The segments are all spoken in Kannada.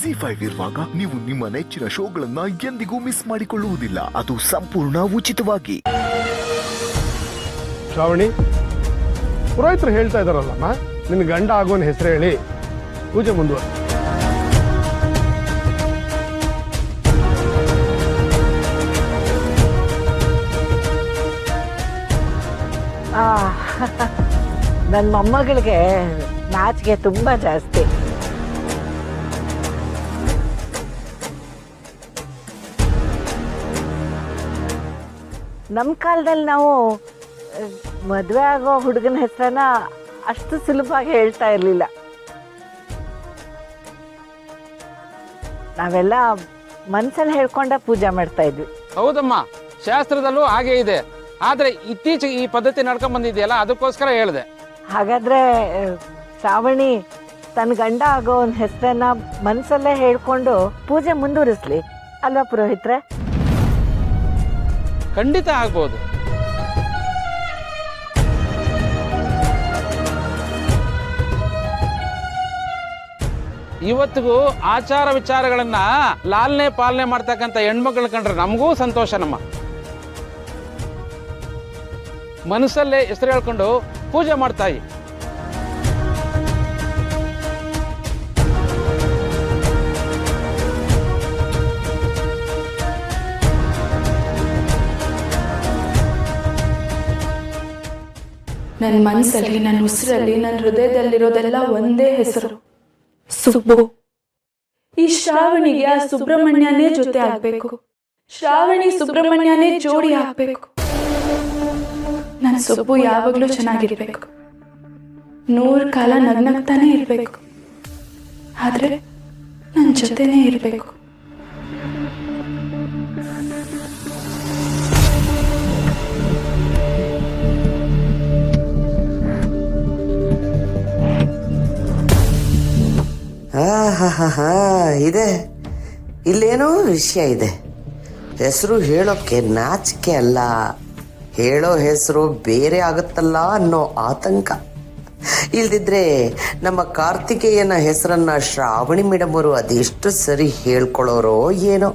ZEE5 ಇರುವಾಗ ನೀವು ನಿಮ್ಮ ನೆಚ್ಚಿನ ಶೋಗಳನ್ನ ಎಂದಿಗೂ ಮಿಸ್ ಮಾಡಿಕೊಳ್ಳುವುದಿಲ್ಲ. ಅದು ಸಂಪೂರ್ಣ ಉಚಿತವಾಗಿ. ಶ್ರಾವಣಿ, ಪುರೋಹಿತರು ಹೇಳ್ತಾ ಇದಾರಲ್ಲಮ್ಮ, ನಿನ್ನ ಗಂಡ ಆಗೋನ್ ಹೆಸರು ಹೇಳಿ ಪೂಜೆ ಮುಂದುವರೆ. ನನ್ನ ಮೊಮ್ಮಗಳಿಗೆ ನಾಚಿಕೆ ತುಂಬಾ ಜಾಸ್ತಿ. ನಮ್ಮ ಕಾಲದಲ್ಲಿ ನಾವು ಮದುವೆ ಆಗೋ ಹುಡುಗನ ಹೆಸರನ್ನ ಅಷ್ಟು ಸುಲಭವಾಗಿ ಹೇಳ್ತಾ ಇರಲಿಲ್ಲ. ನಾವೆಲ್ಲ ಮನಸ್ಸಲ್ಲಿ ಹೇಳ್ಕೊಂಡ ಪೂಜೆ ಮಾಡ್ತಾ ಇದ್ವಿ. ಹೌದಮ್ಮ, ಶಾಸ್ತ್ರದಲ್ಲೂ ಹಾಗೆ ಇದೆ. ಆದ್ರೆ ಇತ್ತೀಚೆಗೆ ಈ ಪದ್ಧತಿ ನಡ್ಕೊಂಡ್ ಬಂದಿದೆಯಲ್ಲ, ಅದಕ್ಕೋಸ್ಕರ ಹೇಳಿದೆ. ಹಾಗಾದ್ರೆ ಶ್ರಾವಣಿ ತನ್ನ ಗಂಡ ಆಗೋ ಒಂದು ಹೆಸರನ್ನ ಮನಸ್ಸಲ್ಲೇ ಹೇಳ್ಕೊಂಡು ಪೂಜೆ ಮುಂದುವರಿಸ್ಲಿ ಅಲ್ವಾ ಪುರೋಹಿತ್ರೆ? ಖಂಡಿತ ಆಗ್ಬೋದು. ಇವತ್ತಿಗೂ ಆಚಾರ ವಿಚಾರಗಳನ್ನ ಲಾಲನೆ ಪಾಲನೆ ಮಾಡ್ತಕ್ಕಂಥ ಹೆಣ್ಮಕ್ಳು ಕಂಡ್ರೆ ನಮಗೂ ಸಂತೋಷ. ನಮ್ಮ ಮನಸ್ಸಲ್ಲೇ ಹೆಸರು ಹೇಳ್ಕೊಂಡು ಪೂಜೆ ಮಾಡ್ತಾಯಿ. ನನ್ನ ಮನಸ್ಸಲ್ಲಿ, ನನ್ನ ಉಸಿರಲ್ಲಿ, ನನ್ನ ಹೃದಯದಲ್ಲಿರೋದೆಲ್ಲ ಒಂದೇ ಹೆಸರು, ಸುಬ್ಬು. ಈ ಶ್ರಾವಣಿಗೆ ಆ ಸುಬ್ರಹ್ಮಣ್ಯನೇ ಜೊತೆ ಆಗ್ಬೇಕು. ಶ್ರಾವಣಿ ಸುಬ್ರಹ್ಮಣ್ಯನೇ ಜೋಡಿ ಆಗ್ಬೇಕು. ನನ್ನ ಸುಬ್ಬು ಯಾವಾಗಲೂ ಚೆನ್ನಾಗಿರ್ಬೇಕು, 100 ಕಾಲ ನಗ್ನಗ್ತಾನೆ ಇರಬೇಕು, ಆದ್ರೆ ನನ್ನ ಜೊತೆನೇ ಇರಬೇಕು. ಇದೆ, ಇಲ್ಲೇನೋ ವಿಷಯ ಇದೆ. ಹೆಸರು ಹೇಳೋಕ್ಕೆ ನಾಚಿಕೆ ಅಲ್ಲ, ಹೇಳೋ ಹೆಸರು ಬೇರೆ ಆಗುತ್ತಲ್ಲ ಅನ್ನೋ ಆತಂಕ. ಇಲ್ದಿದ್ರೆ ನಮ್ಮ ಕಾರ್ತಿಕೇಯನ ಹೆಸರನ್ನ ಶ್ರಾವಣಿ ಮೇಡಮ್ ಅವರು ಅದೆಷ್ಟು ಸರಿ ಹೇಳ್ಕೊಳ್ಳೋರೋ ಏನೋ.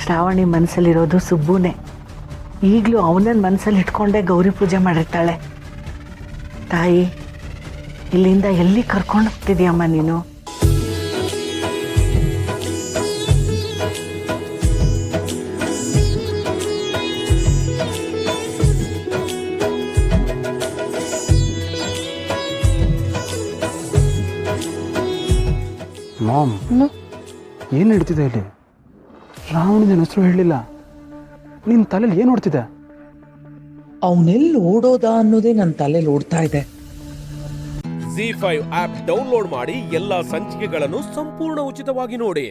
ಶ್ರಾವಣಿ ಮನಸ್ಸಲ್ಲಿರೋದು ಸುಬ್ಬುನೇ. ಈಗಲೂ ಅವನನ್ನ ಮನಸ್ಸಲ್ಲಿ ಇಟ್ಕೊಂಡೇ ಗೌರಿ ಪೂಜೆ ಮಾಡಿರ್ತಾಳೆ. ತಾಯಿ, ಇಲ್ಲಿಂದ ಎಲ್ಲಿ ಕರ್ಕೊಂಡು ಹೋಗ್ತಿದ್ಯಮ್ಮ ನೀನು? ಮಾಮ್, ಏನು ನಡೀತಿದೆ ಇಲ್ಲಿ? ಶ್ರಾವಣಿನ ಹೆಸರು ಹೇಳಲಿಲ್ಲ. ನಿನ್ನ ತಲೆಯಲ್ಲಿ ಏನು ಓಡ್ತಿದೆ? ಅವನೆಲ್ಲಿ ಓಡೋದ ಅನ್ನೋದೇ ನನ್ನ ತಲೆಯಲ್ಲಿ ಓಡ್ತಾ ಇದೆ. ZEE5 ಆಪ್ ಡೌನ್ಲೋಡ್ ಮಾಡಿ ಎಲ್ಲಾ ಸಂಚಿಕೆಗಳನ್ನು ಸಂಪೂರ್ಣ ಉಚಿತವಾಗಿ ನೋಡಿ.